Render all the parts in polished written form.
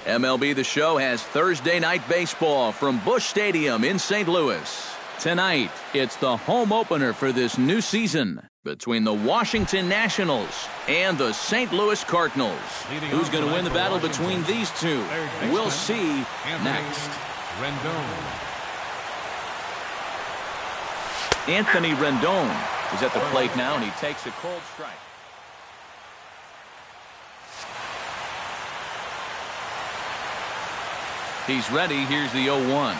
MLB The Show has Thursday night baseball from Busch Stadium in St. Louis. Tonight, it's the home opener for this new season between the Washington Nationals and the St. Louis Cardinals. Who's going to win the battle between these two? We'll see next. Anthony Rendon is at the plate now, and he takes a cold strike. He's ready. Here's the 0-1.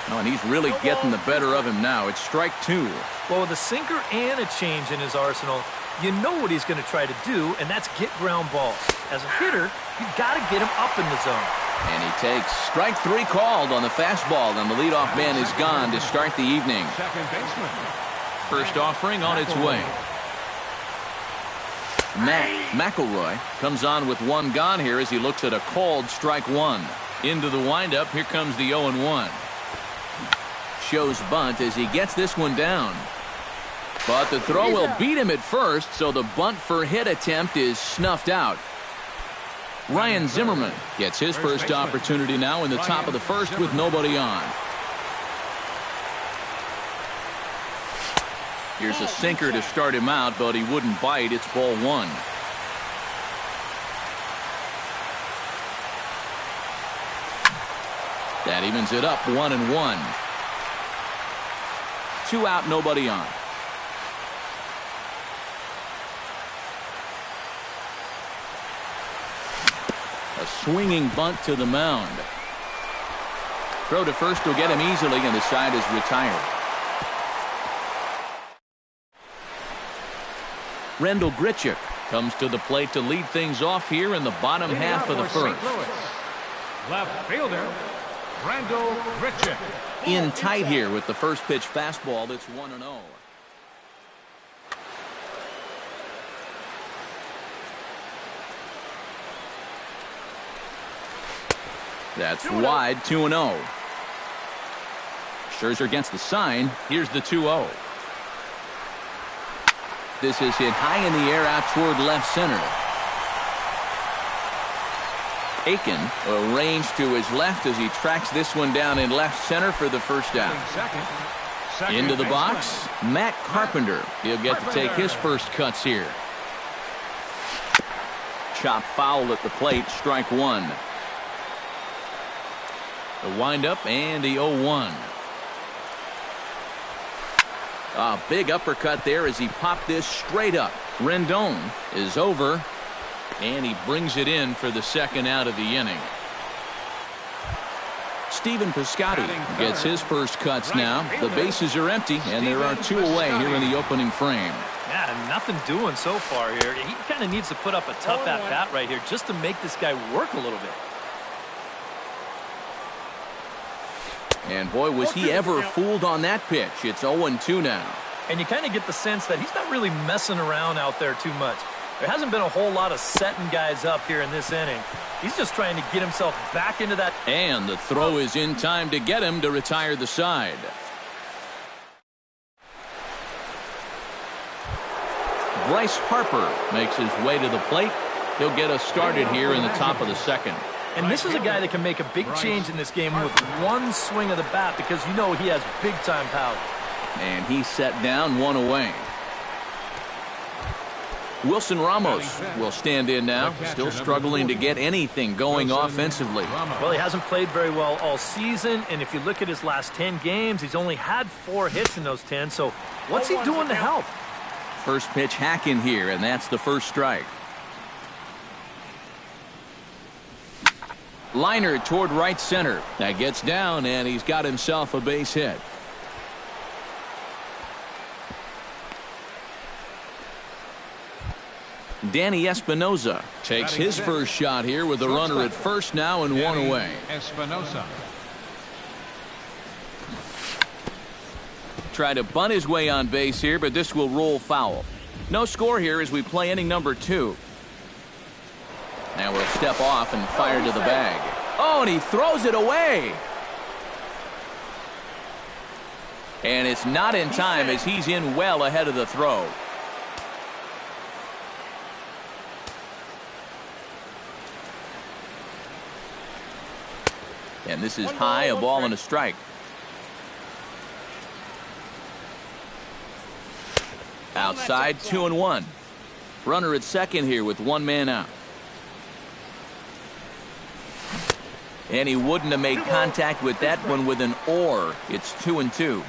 Oh, and he's really getting the better of him now. It's strike two. Well, with a sinker and a change in his arsenal, you know what he's going to try to do, and that's get ground balls. As a hitter, you've got to get him up in the zone. And he takes strike three called on the fastball, and the leadoff man is gone to start the evening. First offering on its way. Matt McElroy comes on with one gone here as he looks at a called strike one. Into the windup, here comes the 0-1. Shows bunt as he gets this one down. But the throw will beat him at first, so the bunt for hit attempt is snuffed out. Ryan Zimmerman gets his first opportunity now in the top of the first with nobody on. Here's a sinker to start him out, but he wouldn't bite. It's ball one. That evens it up 1-1. 2 out, nobody on. A swinging bunt to the mound. Throw to first will get him easily, and the side is retired. Rendell Grichuk comes to the plate to lead things off here in the bottom half of the first. Left fielder, Rendell Grichuk. In tight here with the first pitch fastball that's 1-0. That's wide, 2-0. Scherzer gets the sign. Here's the 2-0. This is hit high in the air out toward left center. Aiken arranged to his left as he tracks this one down in left center for the first out. Into the box, Matt Carpenter. He'll get to take his first cuts here. Chop foul at the plate, strike one. The windup and the 0-1. A big uppercut there as he popped this straight up. Rendon is over, and he brings it in for the second out of the inning. Stephen Piscotty gets his first cuts now. The bases are empty, and there are 2 away here in the opening frame. Yeah, nothing doing so far here. He kind of needs to put up a tough at-bat right here just to make this guy work a little bit. And boy, was he ever fooled on that pitch. It's 0-2 now. And you kind of get the sense that he's not really messing around out there too much. There hasn't been a whole lot of setting guys up here in this inning. He's just trying to get himself back into that. And the throw is in time to get him to retire the side. Bryce Harper makes his way to the plate. He'll get us started here in the top of the second. And this is a guy that can make a big change in this game with one swing of the bat because you know he has big-time power. And he's set down, 1 away. Wilson Ramos will stand in now, still struggling to get anything going offensively. Well, he hasn't played very well all season, and if you look at his last 10 games, he's only had 4 hits in those 10, so what's he doing to help? First pitch hack in here, and that's the first strike. Liner toward right center. That gets down, and he's got himself a base hit. Danny Espinosa takes his first shot here with a runner at first now and 1 away. Espinosa. Try to bunt his way on base here, but this will roll foul. No score here as we play inning number 2. Now we'll step off and fire to the bag. Oh, and he throws it away. And it's not in time as he's in well ahead of the throw. And this is high, a ball and a strike. Outside, 2-1. Runner at second here with one man out. And he wouldn't have made contact with that one with an or. It's 2-2.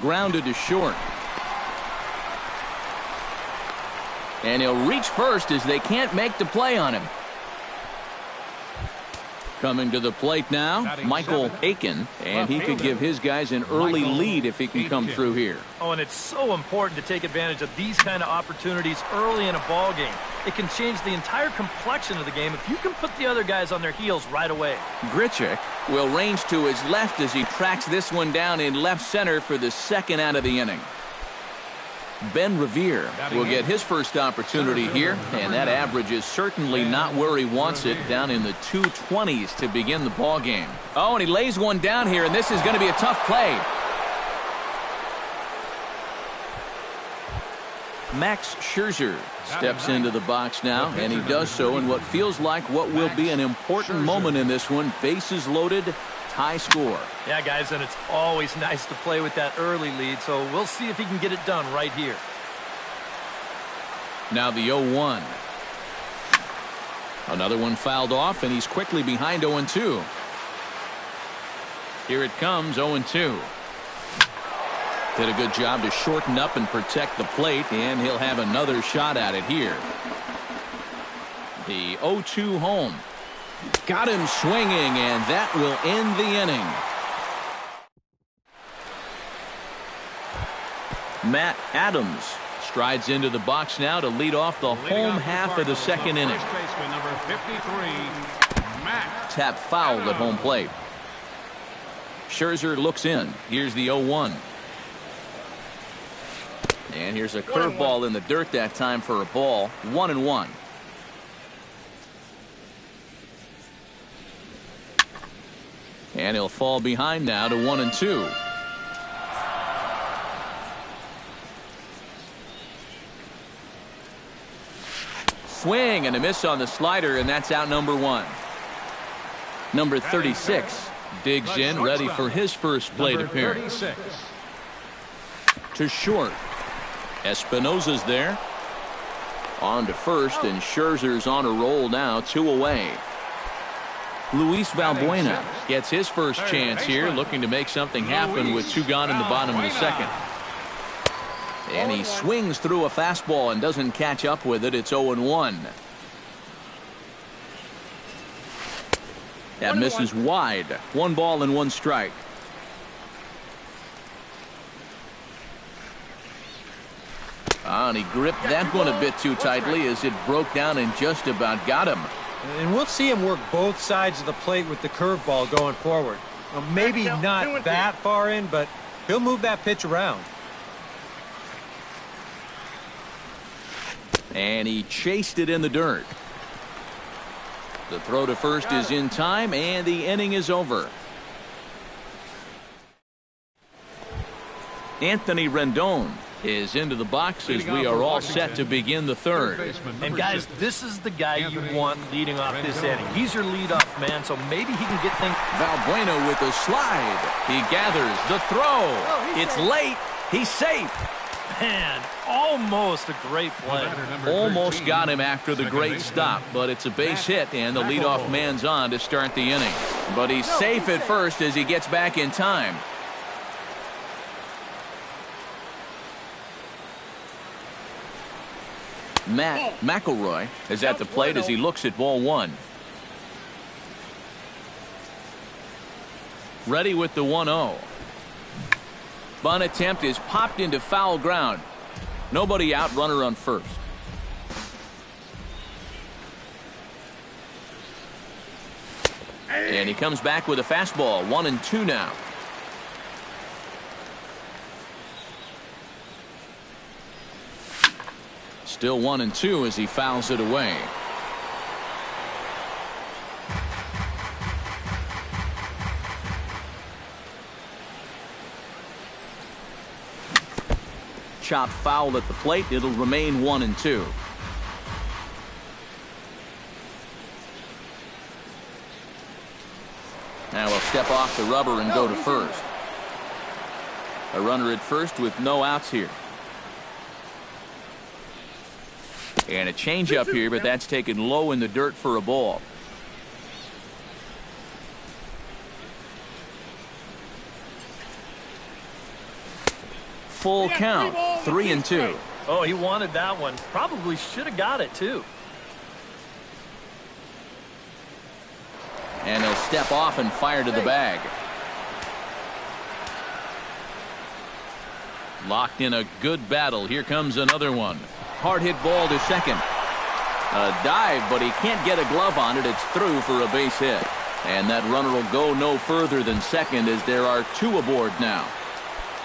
Grounded to short. And he'll reach first as they can't make the play on him. Coming to the plate now, Michael Aiken, and he could give his guys an early lead if he can come through here. Oh, and it's so important to take advantage of these kind of opportunities early in a ball game. It can change the entire complexion of the game if you can put the other guys on their heels right away. Grichuk will range to his left as he tracks this one down in left center for the second out of the inning. Ben Revere will get his first opportunity here, and that average is certainly not where he wants it, down in the 220s to begin the ball game. Oh, and he lays one down here, and this is going to be a tough play. Max Scherzer steps into the box now, and he does so in what feels like what will be an important moment in this one. Bases loaded, tie score. Yeah, guys, and it's always nice to play with that early lead, so we'll see if he can get it done right here. Now the 0-1. Another one fouled off, and he's quickly behind 0-2. Here it comes, 0-2. Did a good job to shorten up and protect the plate, and he'll have another shot at it here. The 0-2 home. Got him swinging, and that will end the inning. Matt Adams strides into the box now to lead off the home half of the second inning. Number 53, Matt Tap fouled at home plate. Scherzer looks in. Here's the 0-1. And here's a curveball in the dirt that time for a ball. 1-1. And he'll fall behind now to 1-2. Swing and a miss on the slider, and that's out number 1. Number 36 digs in, ready for his first plate appearance. To short. Espinosa's there. On to first, and Scherzer's on a roll now, 2 away. Luis Valbuena gets his first chance here, looking to make something happen with 2 gone in the bottom of the second. And he swings through a fastball and doesn't catch up with it. It's 0-1. That misses wide. 1 ball and 1 strike. And he gripped that one a bit too tightly as it broke down and just about got him. And we'll see him work both sides of the plate with the curveball going forward. Well, maybe not that far in, but he'll move that pitch around. And he chased it in the dirt. The throw to first is in time, and the inning is over. Anthony Rendon is into the box as we are all set to begin the third. And guys, this is the guy you want leading off this inning. He's your leadoff man, so maybe he can get things. Valbuena with the slide. He gathers the throw. It's late. He's safe. Man, almost a great play. Almost got him after the great stop, but it's a base hit, and the leadoff man's on to start the inning. But he's safe at first as he gets back in time. Matt McElroy is at the plate as he looks at ball 1. Ready with the 1-0. Bunt attempt is popped into foul ground. Nobody out, runner on first. And he comes back with a fastball. 1-2 now. Still 1-2 as he fouls it away. Chop foul at the plate. It'll remain 1-2. step off the rubber and go to first. A runner at first with no outs here. And a changeup here, but that's taken low in the dirt for a ball. Full count, 3-2. Oh, he wanted that one. Probably should have got it, too. And he'll step off and fire to the bag. Locked in a good battle. Here comes another one. Hard hit ball to second. A dive, but he can't get a glove on it. It's through for a base hit. And that runner will go no further than second as there are two aboard now.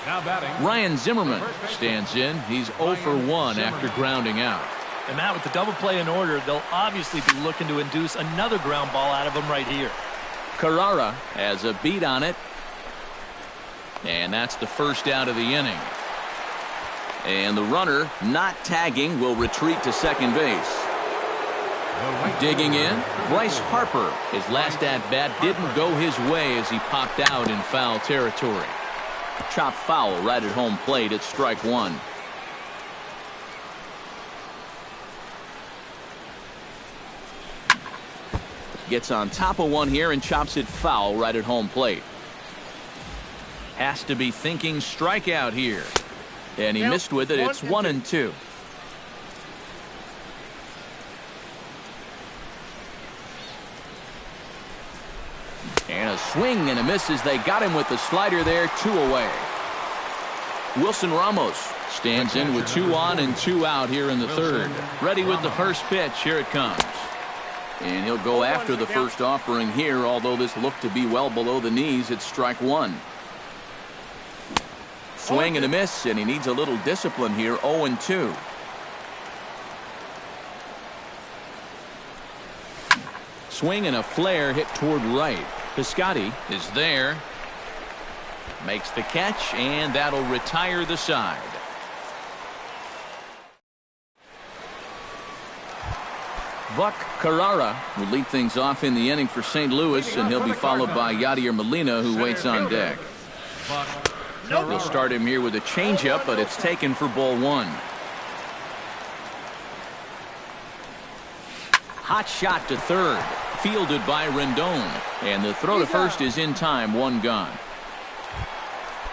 Now batting, Ryan Zimmerman stands in. He's 0 for 1 after grounding out. And Matt, with the double play in order, they'll obviously be looking to induce another ground ball out of him right here. Carrara has a beat on it. And that's the first out of the inning. And the runner, not tagging, will retreat to second base. Digging in, Bryce Harper. His last at-bat didn't go his way as he popped out in foul territory. Chopped foul right at home plate at strike one. Gets on top of one here and chops it foul right at home plate. Has to be thinking strikeout here. And he missed with it. It's 1-2. And a swing and a miss as they got him with the slider there. 2 away. Wilson Ramos stands in with 2 on and 2 out here in the third. Ready with the first pitch. Here it comes. And he'll go after the first offering here, although this looked to be well below the knees. It's strike one. Swing and a miss, and he needs a little discipline here. 0-2. Swing and a flare hit toward right. Piscotty is there. Makes the catch, and that'll retire the side. Buck Carrara will lead things off in the inning for St. Louis, and he'll be followed by Yadier Molina, who waits on deck. We'll start him here with a changeup, but it's taken for ball one. Hot shot to third, fielded by Rendon, and the throw to first is in time. 1 gone.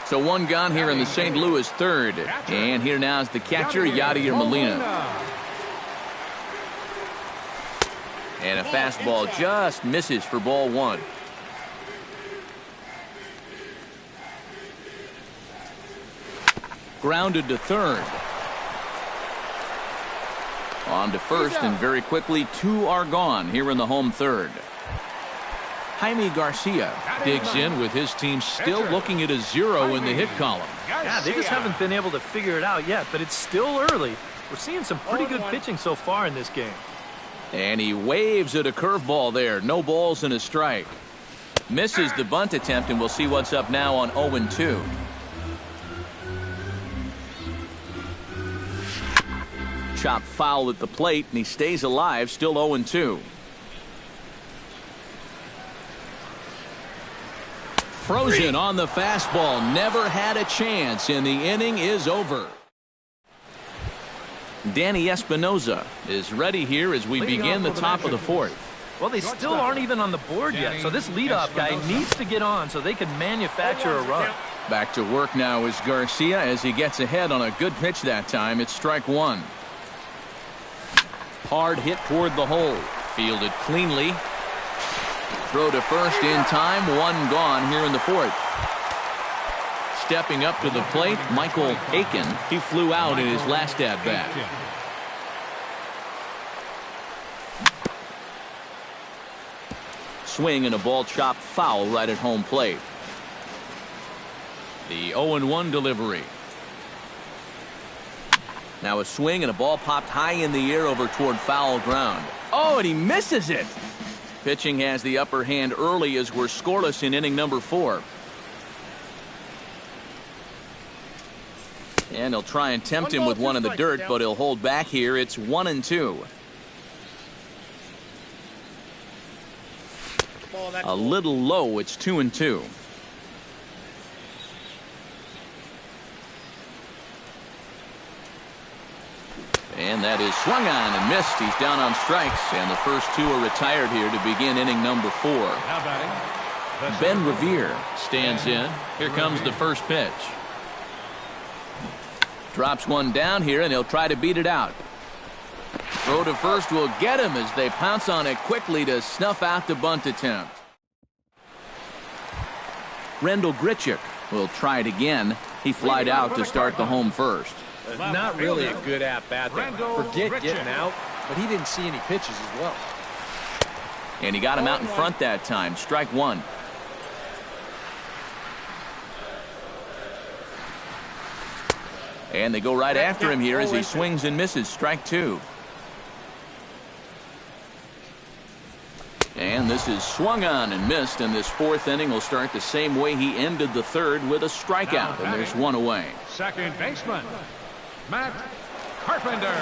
So 1 gone here in the St. Louis third, and here now is the catcher, Yadier Molina. And a fastball just misses for ball one. Grounded to third. On to first, and very quickly 2 are gone here in the home third. Jaime Garcia digs in with his team still looking at a 0 in the hit column. Yeah, they just haven't been able to figure it out yet, but it's still early. We're seeing some pretty good pitching so far in this game. And he waves at a curveball there. No balls and a strike. Misses the bunt attempt, and we'll see what's up now on 0-2. Chop foul at the plate, and he stays alive, still 0-2. Frozen on the fastball, never had a chance, and the inning is over. Danny Espinoza is ready here as we begin the top of the fourth. Well, they still aren't even on the board yet, so this leadoff guy needs to get on so they can manufacture a run. Back to work now is Garcia as he gets ahead on a good pitch that time. It's strike one. Hard hit toward the hole. Fielded cleanly. Throw to first in time. 1 gone here in the fourth. Stepping up to the plate, Michael Aiken. He flew out in his last at-bat. Swing and a ball chopped foul right at home plate. The 0-1 delivery. Now a swing and a ball popped high in the air over toward foul ground. Oh, and he misses it. Pitching has the upper hand early as we're scoreless in inning number 4. And he'll try and tempt him with one in the dirt, but he'll hold back here. It's 1-2. a little low. It's 2-2. And that is swung on and missed. He's down on strikes, and the first two are retired here to begin inning number 4. Ben Revere stands in. Here comes the first pitch. Drops one down here, and he'll try to beat it out. Throw to first will get him as they pounce on it quickly to snuff out the bunt attempt. Rendell Grichuk will try it again. He flied out to start the home first. Not really a good at-bat there. Forget getting out, but he didn't see any pitches as well. And he got him out in front that time. Strike one. And they go right after him here as he swings and misses. Strike two. And this is swung on and missed, and this fourth inning will start the same way he ended the third, with a strikeout, and there's one away. Second baseman, Matt Carpenter.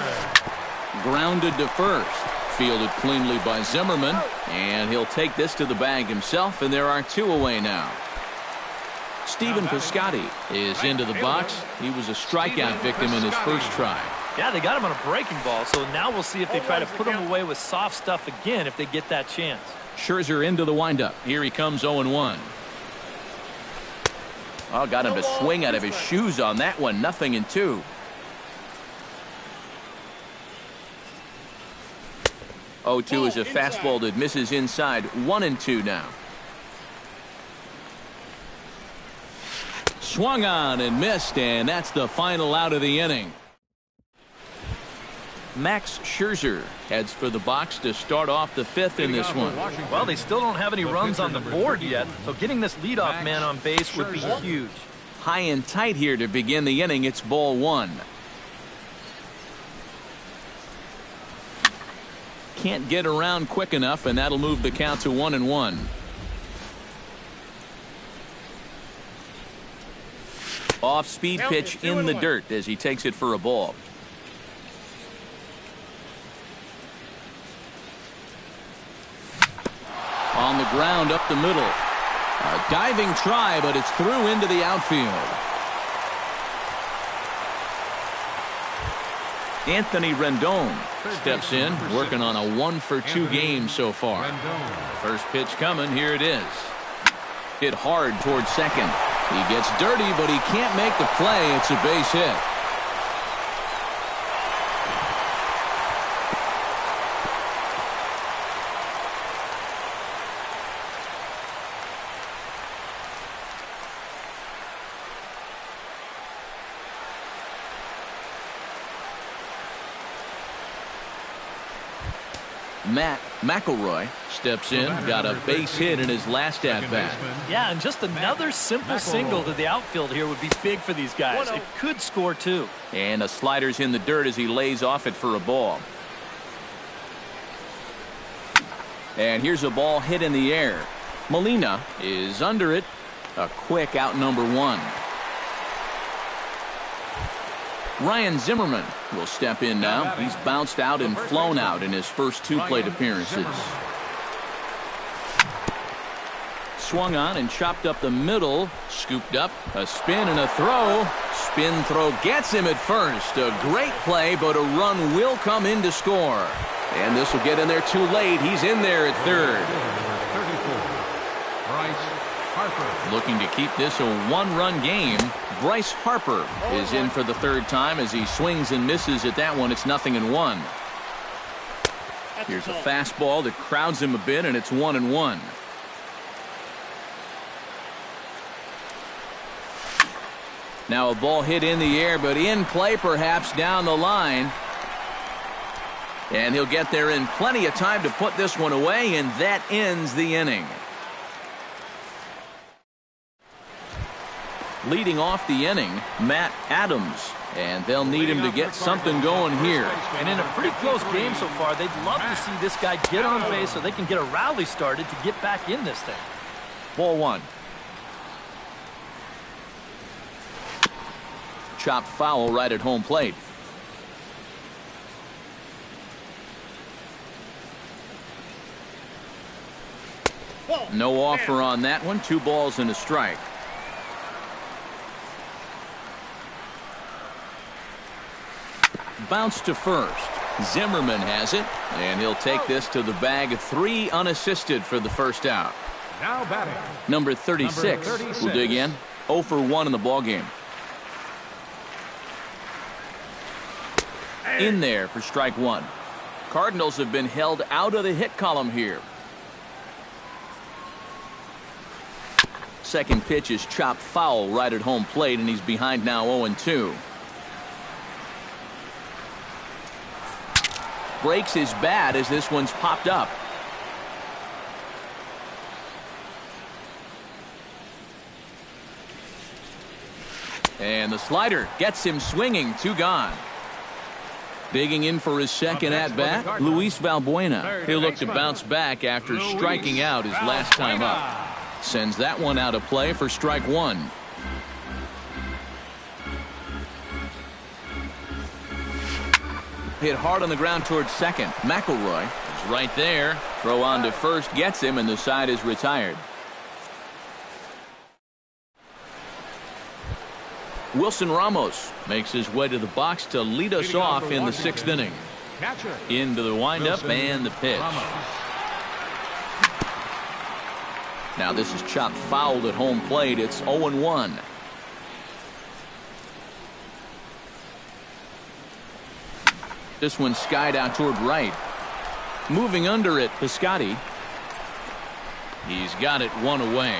Grounded to first. Fielded cleanly by Zimmerman, and he'll take this to the bag himself, and there are two away now. Stephen Piscotty is into the box. He was a strikeout victim in his first try. Yeah, they got him on a breaking ball, so now we'll see if they try to put him away with soft stuff again if they get that chance. Scherzer into the windup. Here he comes 0-1. Oh, got him to swing out of his shoes on that one. 0-2. 0-2 is a fastball that misses inside. 1-2 now. Swung on and missed, and that's the final out of the inning. Max Scherzer heads for the box to start off the fifth in this one. Well, they still don't have any runs on the board yet, so getting this leadoff man on base would be huge. High and tight here to begin the inning. It's ball one. Can't get around quick enough, and that'll move the count to 1-1. Off-speed pitch in the dirt as he takes it for a ball. On the ground up the middle. A diving try, but it's through into the outfield. Anthony Rendon steps in, working on a 1-for-2 game so far. First pitch coming. Here it is. Hit hard towards second. He gets dirty, but he can't make the play. It's a base hit. Matt McElroy steps in, got a base hit in his last at-bat. Yeah, and just another simple single to the outfield here would be big for these guys. It could score too. And a slider's in the dirt as he lays off it for a ball. And here's a ball hit in the air. Molina is under it. A quick out number one. Ryan Zimmerman will step in now. He's bounced out and flown out in his first two plate appearances. Swung on and chopped up the middle. Scooped up. A spin and a throw. Spin throw gets him at first. A great play, but a run will come in to score. And this will get in there too late. He's in there at third. Looking to keep this a one-run game. Bryce Harper is in for the third time as he swings and misses at that one. It's 0-1. Here's a fastball that crowds him a bit, and it's 1-1. Now a ball hit in the air, but in play perhaps down the line. And he'll get there in plenty of time to put this one away, and that ends the inning. Leading off the inning, Matt Adams, and they'll need him to get something going here. And in a pretty close game so far, they'd love to see this guy get on base so they can get a rally started to get back in this thing. Ball one. Chopped foul right at home plate. No offer on that one. 2 balls and a strike. Bounce to first. Zimmerman has it, and he'll take this to the bag. 3 unassisted for the first out. Now batting. Number 36 will dig in. 0 for 1 in the ballgame. In there for strike 1. Cardinals have been held out of the hit column here. Second pitch is chopped foul right at home plate, and he's behind now 0-2. Breaks his bat as this one's popped up. And the slider gets him swinging. 2 gone. Digging in for his second at-bat, Luis Valbuena. He'll look to bounce back after striking out his last time up. Sends that one out of play for strike 1. Hit hard on the ground towards second. McElroy is right there. Throw on to first gets him, and the side is retired. Wilson Ramos makes his way to the box to lead us off in the 6th inning. Into the windup and the pitch. Now this is chopped foul at home plate. It's 0-1. This one skied out toward right. Moving under it, Piscotty. He's got it 1 away.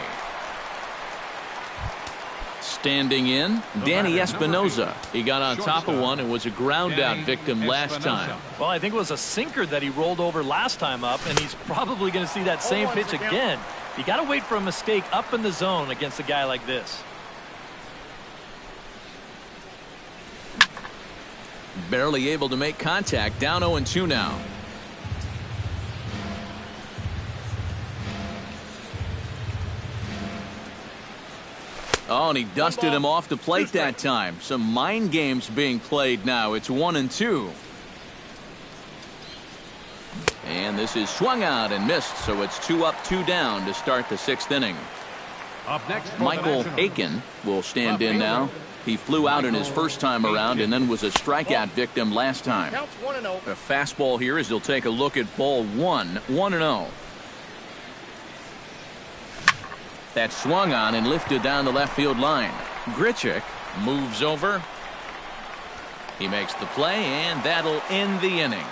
Standing in, Danny Espinoza. He got on top of one and was a ground out victim last time. Well, I think it was a sinker that he rolled over last time up, and he's probably going to see that same pitch again. You got to wait for a mistake up in the zone against a guy like this. Barely able to make contact. Down 0-2 now. Oh, and he dusted him off the plate that time. Some mind games being played now. It's 1-2. And this is swung out and missed, so it's 2 up, 2 down to start the 6th inning. Up next, Michael Aiken will stand in now. He flew out in his first time around and then was a strikeout victim last time. A fastball here as he'll take a look at ball 1, 1-0. That swung on and lifted down the left field line. Grichuk moves over. He makes the play, and that'll end the inning.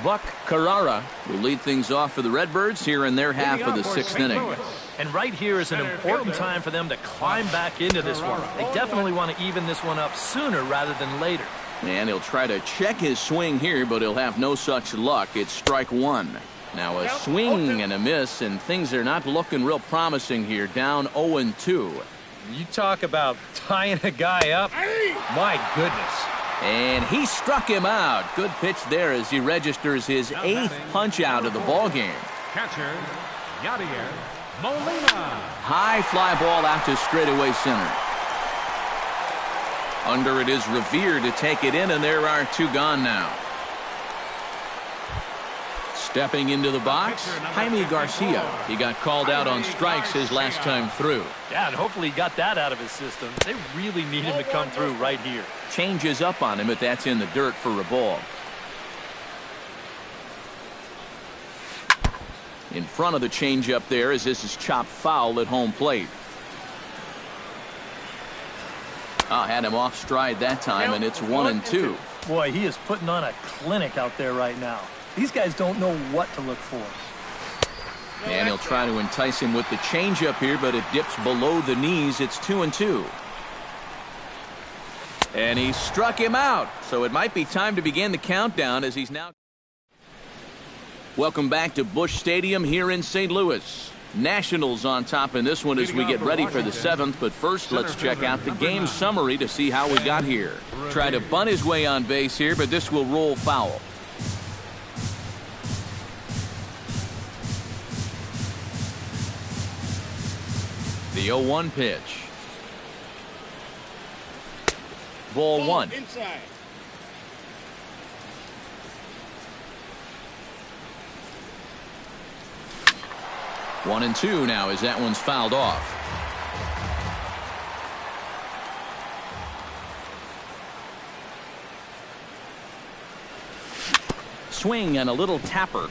Buck Carrara will lead things off for the Redbirds here in their half of the 6th inning. And right here is an important time for them to climb back into this one. They definitely want to even this one up sooner rather than later. And he'll try to check his swing here, but he'll have no such luck. It's strike 1. Now a swing and a miss, and things are not looking real promising here. Down 0-2. You talk about tying a guy up. My goodness. And he struck him out. Good pitch there as he registers his 8th punch out of the ball game. Catcher, Yadier Molina. High fly ball out to straightaway center. Under it is Revere to take it in, and there are 2 gone now. Stepping into the box, Jaime Garcia. He got called out on strikes his last time through. Yeah, and hopefully he got that out of his system. They really need him to come through right here. Changes up on him, but that's in the dirt for a ball. In front of the changeup there as this is chopped foul at home plate. Had him off stride that time, and it's 1-2. Boy, he is putting on a clinic out there right now. These guys don't know what to look for. And he'll try to entice him with the changeup here, but it dips below the knees. It's 2-2. And he struck him out. So it might be time to begin the countdown as he's now. Welcome back to Busch Stadium here in St. Louis. Nationals on top in this one as we get ready for the 7th. But first, let's check out the game summary to see how we got here. Try to bunt his way on base here, but this will roll foul. The 0-1 pitch. Ball 1. 1-2 now as that one's fouled off. Swing and a little tapper.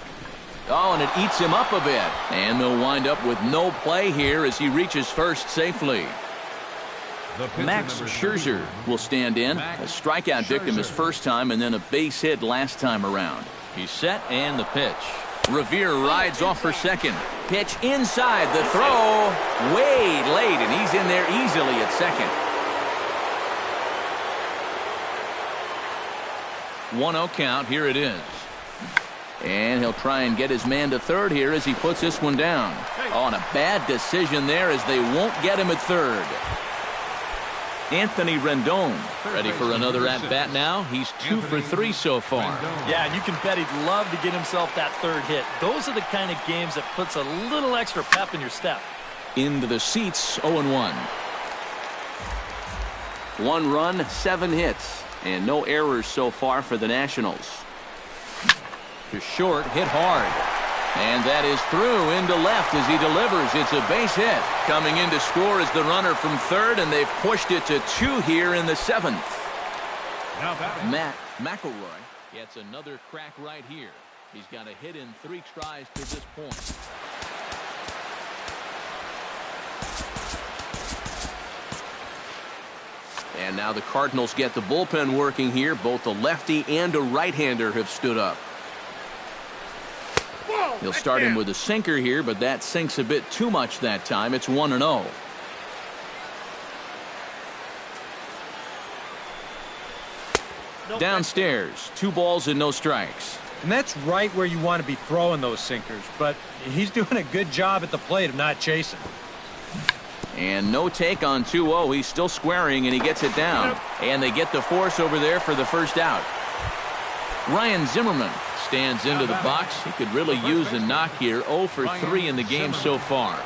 Oh, and it eats him up a bit. And they'll wind up with no play here as he reaches first safely. Max Scherzer will stand in. A strikeout victim his first time and then a base hit last time around. He's set and the pitch. Revere rides off for second. Pitch inside. The throw way late, and he's in there easily at second. 1-0 count. Here it is. And he'll try and get his man to third here as he puts this one down. Oh, and a bad decision there as they won't get him at third. Anthony Rendon ready for another at-bat now. He's 2 for 3 so far. Yeah, and you can bet he'd love to get himself that third hit. Those are the kind of games that puts a little extra pep in your step. Into the seats, 0-1. 1 run, 7 hits, and no errors so far for the Nationals. To short, hit hard. And that is through into left as he delivers. It's a base hit. Coming in to score is the runner from third, and they've pushed it to 2 here in the 7th. Matt McElroy gets another crack right here. He's got a hit in 3 tries to this point. And now the Cardinals get the bullpen working here. Both a lefty and a right-hander have stood up. He'll start him with a sinker here, but that sinks a bit too much that time. It's 1-0. Downstairs, 2 balls and no strikes. And that's right where you want to be throwing those sinkers, but he's doing a good job at the plate of not chasing. And no take on 2-0. He's still squaring, and he gets it down. And they get the force over there for the first out. Ryan Zimmerman stands into the box. He could really use a knock here. 0 for 3 in the game so far.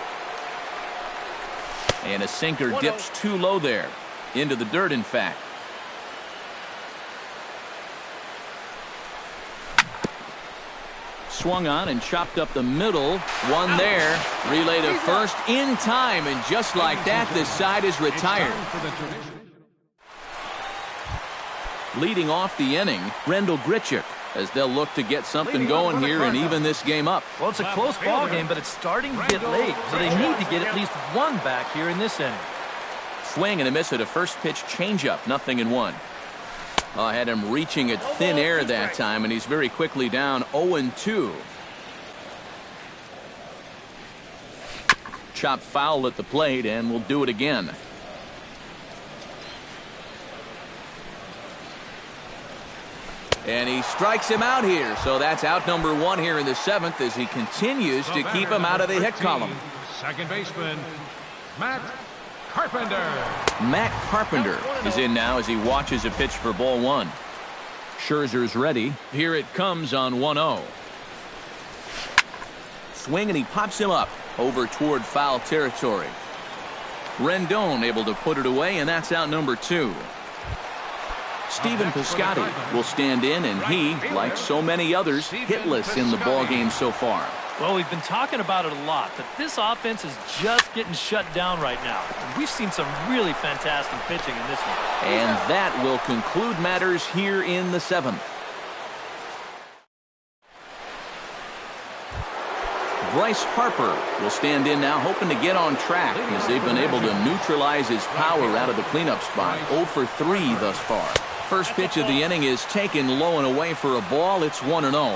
And a sinker dips too low there. Into the dirt, in fact. Swung on and chopped up the middle. One there. Relay to first in time. And just like that, this side is retired. Leading off the inning, Rendell Grichuk, as they'll look to get something going here and even this game up. Well, it's a close ball game, but it's starting to get late, so they need to get at least 1 back here in this inning. Swing and a miss at a first pitch changeup, 0-1. I had him reaching at thin air that time, and he's very quickly down 0-2. Chop foul at the plate, and we'll do it again. And he strikes him out here, so that's out number 1 here in the 7th as he continues to keep him out of the hit column. Second baseman, Matt Carpenter. Matt Carpenter is in now as he watches a pitch for ball 1. Scherzer's ready. Here it comes on 1-0. Swing, and he pops him up over toward foul territory. Rendon able to put it away, and that's out number 2. Stephen Piscotty will stand in, and he, like so many others, hitless in the ballgame so far. Well, we've been talking about it a lot, but this offense is just getting shut down right now. And we've seen some really fantastic pitching in this one. And that will conclude matters here in the 7th. Bryce Harper will stand in now, hoping to get on track as they've been able to neutralize his power out of the cleanup spot. 0 for 3 thus far. First pitch of the inning is taken low and away for a ball. It's 1-0.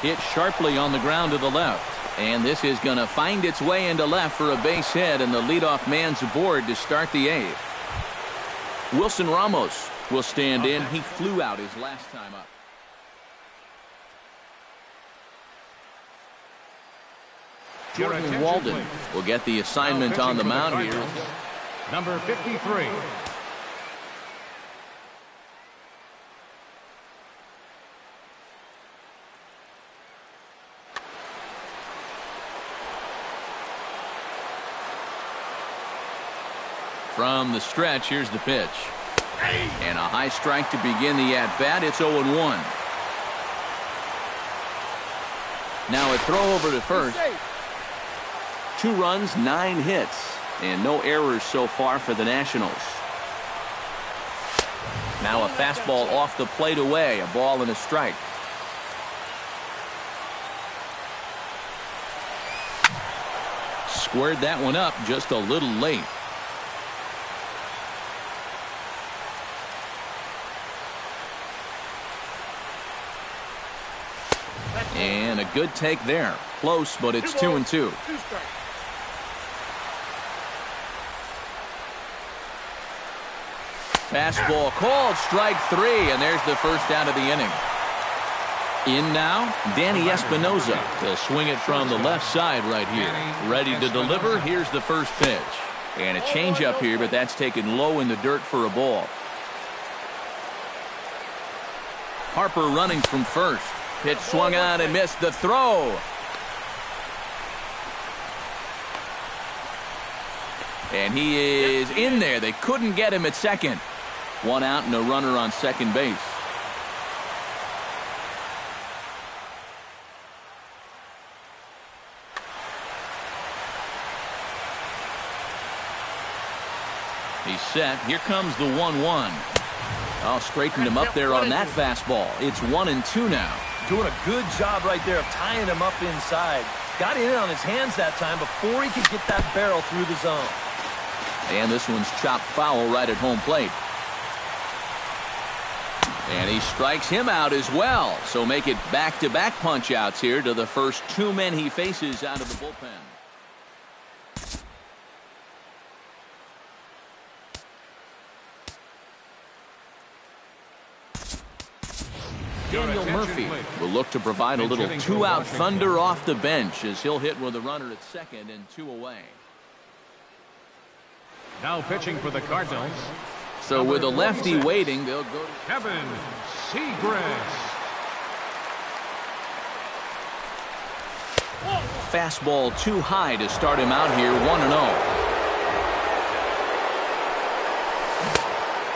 Hit sharply on the ground to the left. And this is going to find its way into left for a base hit, and the leadoff man's aboard to start the 8th. Wilson Ramos will stand in. He flew out his last time up. Jordan Walden will get the assignment on the mound here. Number 53. From the stretch, here's the pitch. And a high strike to begin the at-bat. It's 0-1. Now a throw over to first. 2 runs, 9 hits, and no errors so far for the Nationals. Now a fastball off the plate away, a ball and a strike. Squared that one up just a little late. And a good take there. Close, but it's 2-2. Fastball called, strike 3, and there's the first out of the inning. In now, Danny Espinoza to swing it from the left side right here. Ready to deliver. Here's the first pitch. And a changeup here, but that's taken low in the dirt for a ball. Harper running from first. Pitch swung on and missed. The throw. And he is in there. They couldn't get him at second. 1 out and a runner on second base. He's set. Here comes the 1-1. I'll straighten him up there on that fastball. It's 1-2 now. Doing a good job right there of tying him up inside. Got in on his hands that time before he could get that barrel through the zone. And this one's chopped foul right at home plate. And he strikes him out as well. So make it back-to-back punch-outs here to the first 2 men he faces out of the bullpen. Daniel Murphy will look to provide a little 2-out thunder off the bench as he'll hit with a runner at second and 2 away. Now pitching for the Cardinals. So with a lefty waiting, they'll go to Kevin Seagrass. fastball too high to start him out here, 1-0.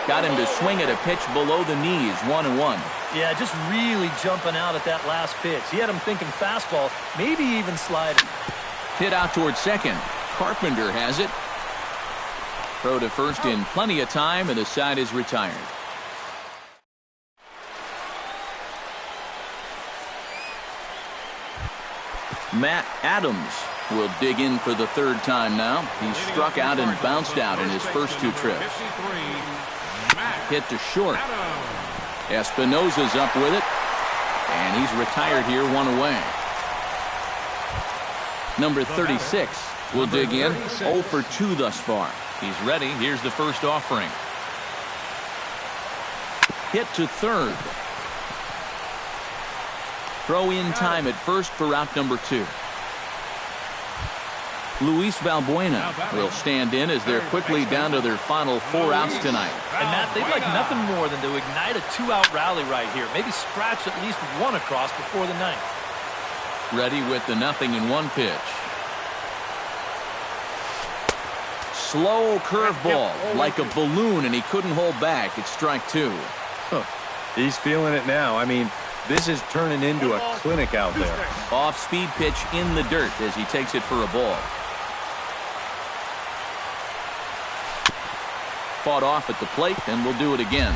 Got him to swing at a pitch below the knees, 1-1. Yeah, just really jumping out at that last pitch. He had him thinking fastball, maybe even sliding. Hit out towards second. Carpenter has it. Throw to first in plenty of time, and the side is retired. Matt Adams will dig in for the 3rd time now. He's struck out and bounced out in his first 2 trips. Hit to short. Espinoza's up with it, and he's retired here, 1 away. Number 36 will dig in, 0 for 2 thus far. He's ready. Here's the first offering. Hit to third. Throw in time at first for out number 2. Luis Valbuena will stand in as they're quickly down to their final 4 outs tonight. And Matt, they'd like nothing more than to ignite a 2-out rally right here. Maybe scratch at least 1 across before the 9th. Ready with the 0-1 pitch. Slow curveball, like a balloon, and he couldn't hold back. It's strike 2. He's feeling it now. I mean, this is turning into a clinic out there. Off-speed pitch in the dirt as he takes it for a ball. Fought off at the plate, and will do it again.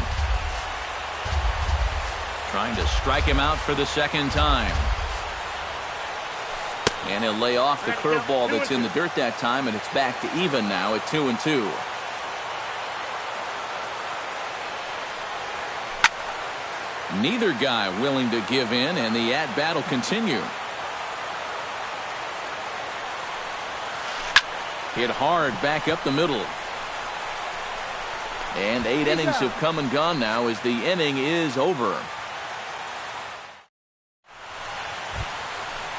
Trying to strike him out for the 2nd time. And he'll lay off the curveball that's in the dirt that time, and it's back to even now at 2-2. Neither guy willing to give in, and the at-bat will continue. Hit hard back up the middle. And 8 innings have come and gone now as the inning is over.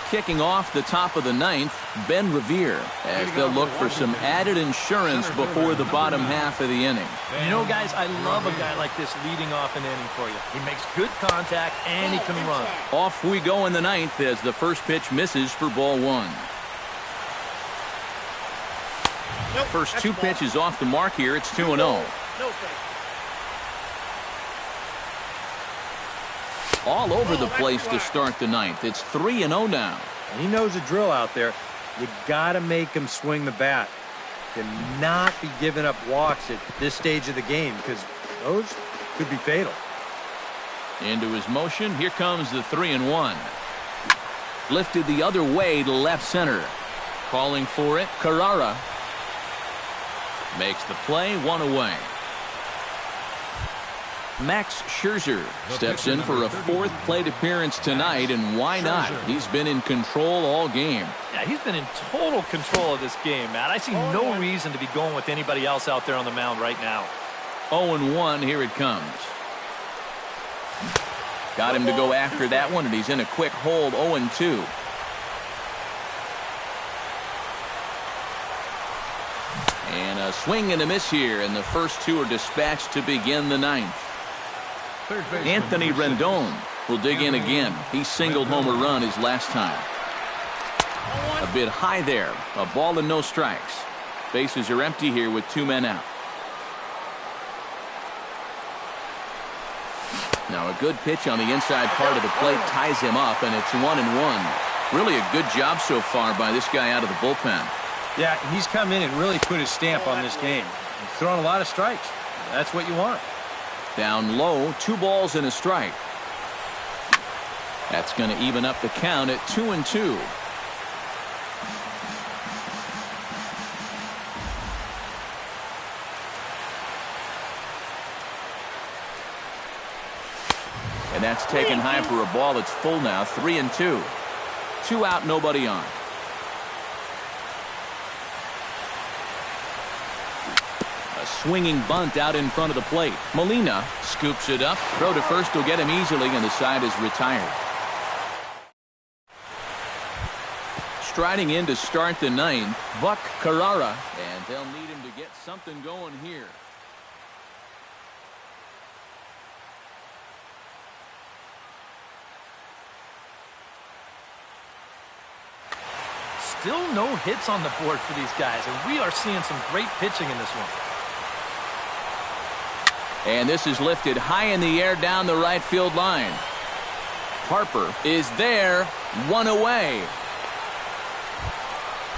Kicking off the top of the 9th, Ben Revere, as they'll look for some added insurance before the bottom half of the inning. You know, guys, I love a guy like this leading off an inning for you. He makes good contact, and he can run. Off we go in the 9th as the first pitch misses for ball 1. First 2 pitches off the mark here. It's 2-0. All over the place to start the 9th. It's 3-0 now. And he knows the drill out there. You got to make him swing the bat. Cannot be giving up walks at this stage of the game because those could be fatal. Into his motion. Here comes the 3-1. Lifted the other way to left center. Calling for it, Carrara. Makes the play, 1 away. Max Scherzer steps in for a 4th plate appearance tonight, and why not? He's been in control all game. Yeah, he's been in total control of this game, Matt. I see no reason to be going with anybody else out there on the mound right now. 0-1, here it comes. Got him to go after that one, and he's in a quick hold, 0-2. And a swing and a miss here, and the first 2 are dispatched to begin the 9th. Anthony Rendon will dig in again. He singled home a run his last time. A bit high there. A ball and no strikes. Bases are empty here with 2 men out. Now a good pitch on the inside part of the plate ties him up, and it's 1-1. Really a good job so far by this guy out of the bullpen. Yeah, he's come in and really put his stamp on this game. He's thrown a lot of strikes. That's what you want. Down low, 2 balls and a strike. That's going to even up the count at 2-2. And that's taken high for a ball. It's full now, 3-2. 2 out, nobody on. Swinging bunt out in front of the plate. Molina scoops it up. Throw to first will get him easily, and the side is retired. Striding in to start the 9th, Buck Carrara, and they'll need him to get something going here. Still no hits on the board for these guys, and we are seeing some great pitching in this one. And this is lifted high in the air down the right field line. Harper is there, 1 away.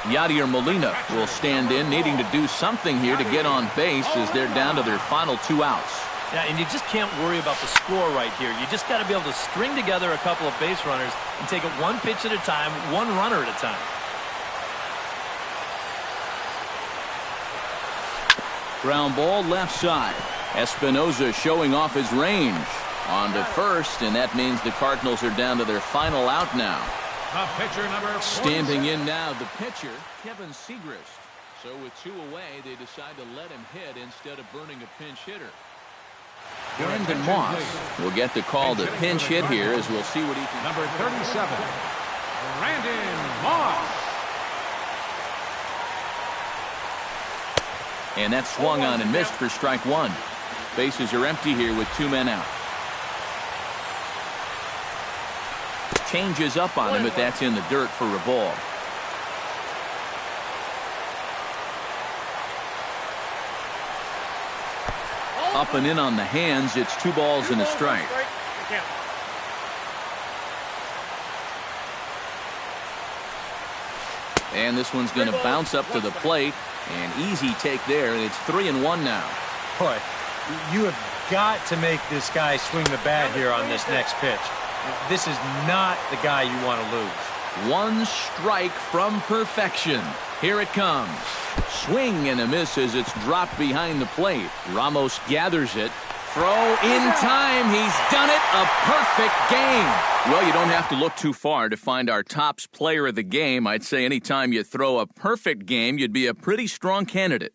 Yadier Molina will stand in, needing to do something here to get on base as they're down to their final 2 outs. Yeah, and you just can't worry about the score right here. You just got to be able to string together a couple of base runners and take it 1 pitch at a time, 1 runner at a time. Ground ball left side. Espinosa showing off his range. On to first, and that means the Cardinals are down to their final out now. The pitcher number 47. Standing in now, the pitcher, Kevin Segrist. So with 2 away, they decide to let him hit instead of burning a pinch hitter. Brandon Moss will get the call to pinch hit here, as we'll see what he can. Number 37, Brandon Moss. And that swung on and missed for strike 1. Bases are empty here with 2 men out. Changes up on him, but that's in the dirt for a ball. Up and in on the hands. It's 2 balls and a strike. And this one's going to bounce up to the plate. An easy take there, and it's 3-1 now. Boy, you have got to make this guy swing the bat here on this next pitch. This is not the guy you want to lose. 1 strike from perfection. Here it comes. Swing and a miss as it's dropped behind the plate. Ramos gathers it. Throw in time. He's done it. A perfect game. Well, you don't have to look too far to find our tops player of the game. I'd say anytime you throw a perfect game, you'd be a pretty strong candidate.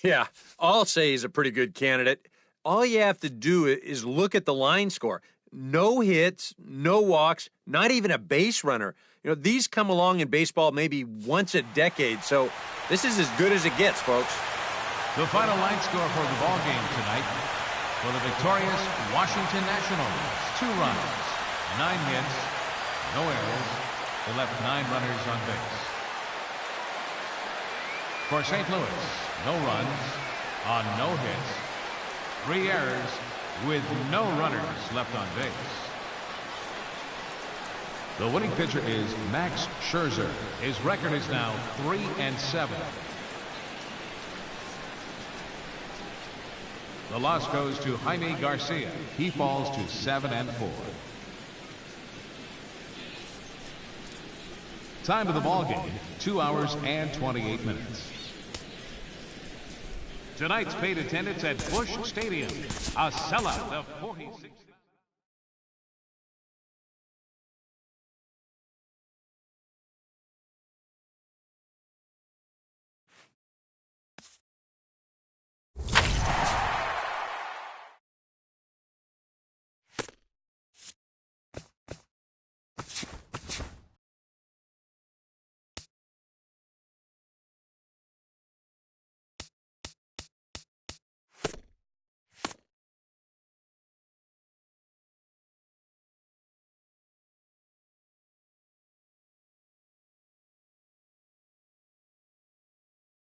Yeah, I'll say he's a pretty good candidate. All you have to do is look at the line score. No hits, no walks, not even a base runner. You know, these come along in baseball maybe once a decade, so this is as good as it gets, folks. The final line score for the ball game tonight. For the victorious Washington Nationals, 2 runs, 9 hits, no errors. They left 9 runners on base. For St. Louis, no runs on no hits, 3 errors with no runners left on base. The winning pitcher is Max Scherzer. His record is now 3-7. The loss goes to Jaime Garcia. He falls to 7-4. Time of the ball game, 2 hours and 28 minutes. Tonight's paid attendance at Busch Stadium, a sellout of 46,000.